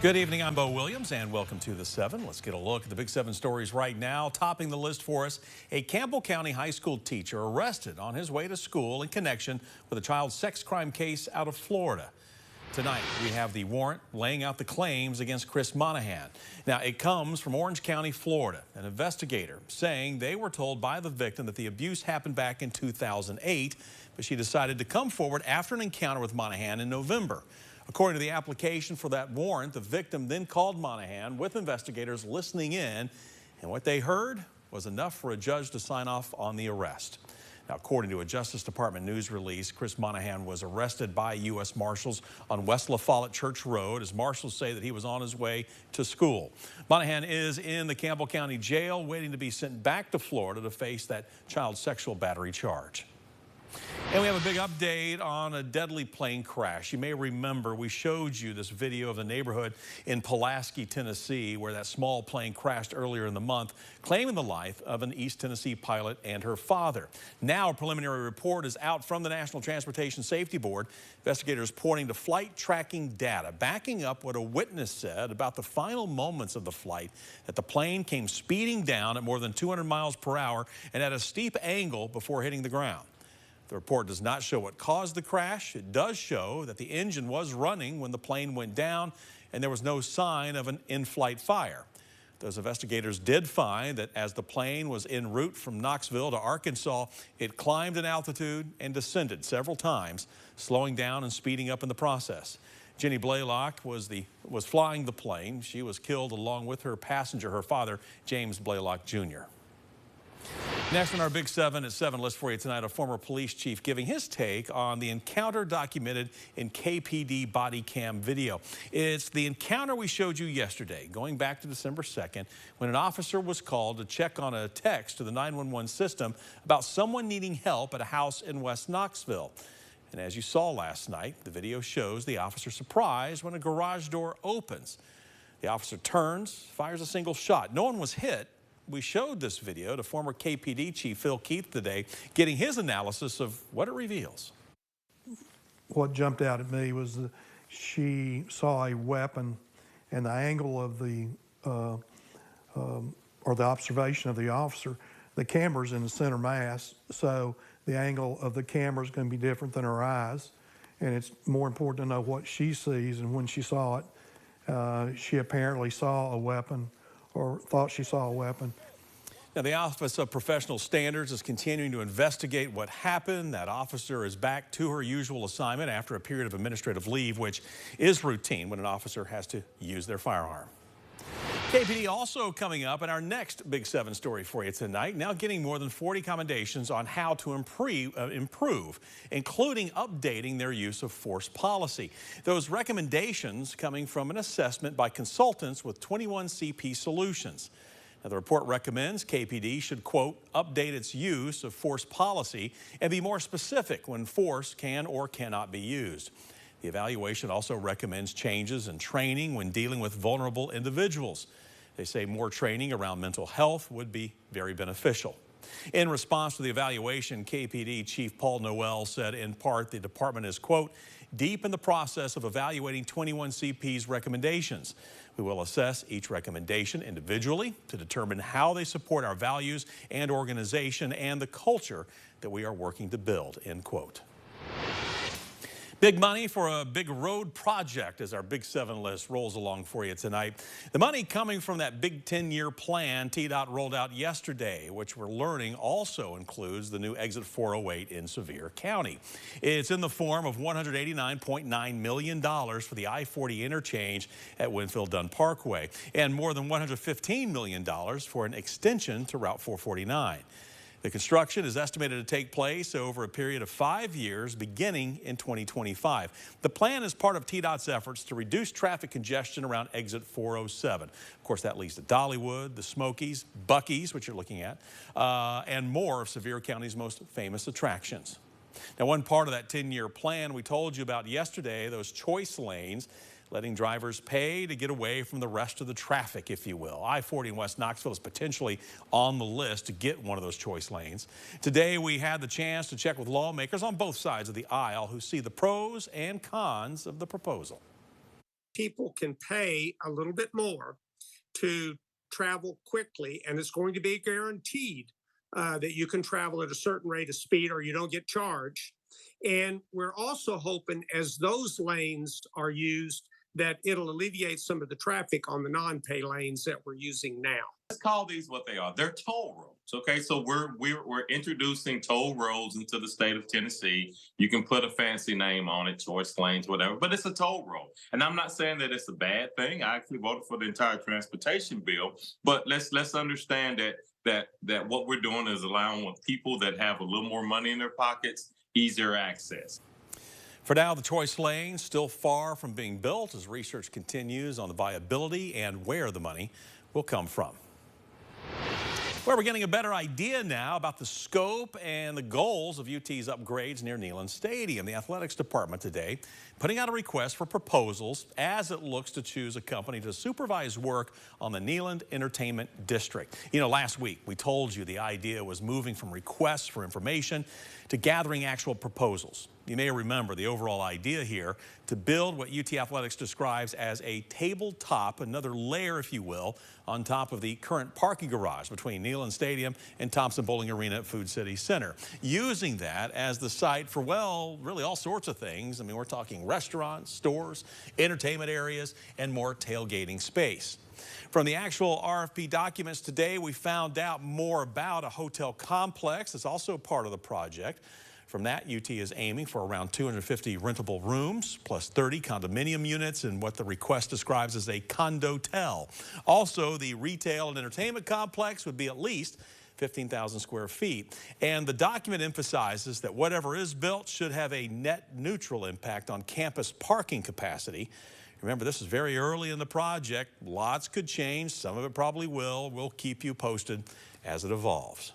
Good evening, I'm Bo Williams and welcome to the 7. Let's get a look at the big 7 stories right now. Topping the list for us, a Campbell County high school teacher arrested on his way to school in connection with a child sex crime case out of Florida. Tonight, we have the warrant laying out the claims against Chris Monahan. Now, it comes from Orange County, Florida. An investigator saying they were told by the victim that the abuse happened back in 2008, but she decided to come forward after an encounter with Monahan in November. According to the application for that warrant, the victim then called Monahan with investigators listening in, and what they heard was enough for a judge to sign off on the arrest. Now, according to a Justice Department news release, Chris Monahan was arrested by U.S. Marshals on West La Follette Church Road as marshals say that he was on his way to school. Monahan is in the Campbell County Jail waiting to be sent back to Florida to face that child sexual battery charge. And we have a big update on a deadly plane crash. You may remember we showed you this video of the neighborhood in Pulaski, Tennessee, where that small plane crashed earlier in the month, claiming the life of an East Tennessee pilot and her father. Now a preliminary report is out from the National Transportation Safety Board. Investigators pointing to flight tracking data, backing up what a witness said about the final moments of the flight, that the plane came speeding down at more than 200 miles per hour and at a steep angle before hitting the ground. The report does not show what caused the crash. It does show that the engine was running when the plane went down and there was no sign of an in-flight fire. Those investigators did find that as the plane was en route from Knoxville to Arkansas, it climbed in altitude and descended several times, slowing down and speeding up in the process. Jenny Blaylock was flying the plane. She was killed along with her passenger, her father, James Blaylock Jr. Next on our Big 7 at 7 list for you tonight, a former police chief giving his take on the encounter documented in KPD body cam video. It's the encounter we showed you yesterday, going back to December 2nd, when an officer was called to check on a text to the 911 system about someone needing help at a house in West Knoxville. And as you saw last night, the video shows the officer surprised when a garage door opens. The officer turns, fires a single shot. No one was hit. We showed this video to former KPD Chief Phil Keith today, getting his analysis of what it reveals. What jumped out at me was that she saw a weapon and the angle of the, or the observation of the officer. The camera's in the center mass, so the angle of the camera is going to be different than her eyes. And it's more important to know what she sees, and when she saw it, she apparently saw a weapon or thought she saw a weapon. Now, the Office of Professional Standards is continuing to investigate what happened. That officer is back to her usual assignment after a period of administrative leave, which is routine when an officer has to use their firearm. KPD also coming up in our next Big 7 story for you tonight, now getting more than 40 commendations on how to improve, including updating their use of force policy. Those recommendations coming from an assessment by consultants with 21 CP Solutions. Now, the report recommends KPD should, quote, update its use of force policy and be more specific when force can or cannot be used. The evaluation also recommends changes in training when dealing with vulnerable individuals. They say more training around mental health would be very beneficial. In response to the evaluation, KPD Chief Paul Noel said in part the department is, quote, deep in the process of evaluating 21 CP's recommendations. We will assess each recommendation individually to determine how they support our values and organization and the culture that we are working to build, end quote. Big money for a big road project as our Big 7 list rolls along for you tonight. The money coming from that big 10-year plan TDOT rolled out yesterday, which we're learning also includes the new exit 408 in Sevier County. It's in the form of $189.9 million for the I-40 interchange at Winfield-Dunn Parkway and more than $115 million for an extension to Route 449. The construction is estimated to take place over a period of 5 years beginning in 2025. The plan is part of TDOT's efforts to reduce traffic congestion around exit 407. Of course, that leads to Dollywood, the Smokies, Buc-ee's, which you're looking at, and more of Sevier County's most famous attractions. Now, one part of that 10-year plan we told you about yesterday, those choice lanes, letting drivers pay to get away from the rest of the traffic, if you will. I-40 in West Knoxville is potentially on the list to get one of those choice lanes. Today, we had the chance to check with lawmakers on both sides of the aisle who see the pros and cons of the proposal. people can pay a little bit more to travel quickly, and it's going to be guaranteed that you can travel at a certain rate of speed or you don't get charged. And we're also hoping as those lanes are used that it'll alleviate some of the traffic on the non-pay lanes that we're using now. Let's call these what they are. They're toll roads. Okay, so we're introducing toll roads into the state of Tennessee. You can put a fancy name on it, choice lanes, whatever, but it's a toll road. And I'm not saying that it's a bad thing. I actually voted for the entire transportation bill, but let's understand that what we're doing is allowing people that have a little more money in their pockets easier access. For now, the choice lanes still far from being built as research continues on the viability and where the money will come from. Well, we're getting a better idea now about the scope and the goals of UT's upgrades near Neyland Stadium. The athletics department today putting out a request for proposals as it looks to choose a company to supervise work on the Neyland Entertainment District. You know, last week we told you the idea was moving from requests for information to gathering actual proposals. You may remember the overall idea here to build what UT Athletics describes as a tabletop, another layer, if you will, on top of the current parking garage between Neyland Stadium and Thompson Bowling Arena at Food City Center. Using that as the site for, well, really all sorts of things. I mean, we're talking restaurants, stores, entertainment areas, and more tailgating space. From the actual RFP documents today, we found out more about a hotel complex that's also part of the project. From that, UT is aiming for around 250 rentable rooms, plus 30 condominium units and what the request describes as a condotel. Also, the retail and entertainment complex would be at least 15,000 square feet. And the document emphasizes that whatever is built should have a net neutral impact on campus parking capacity. Remember, this is very early in the project. Lots could change. Some of it probably will. We'll keep you posted as it evolves.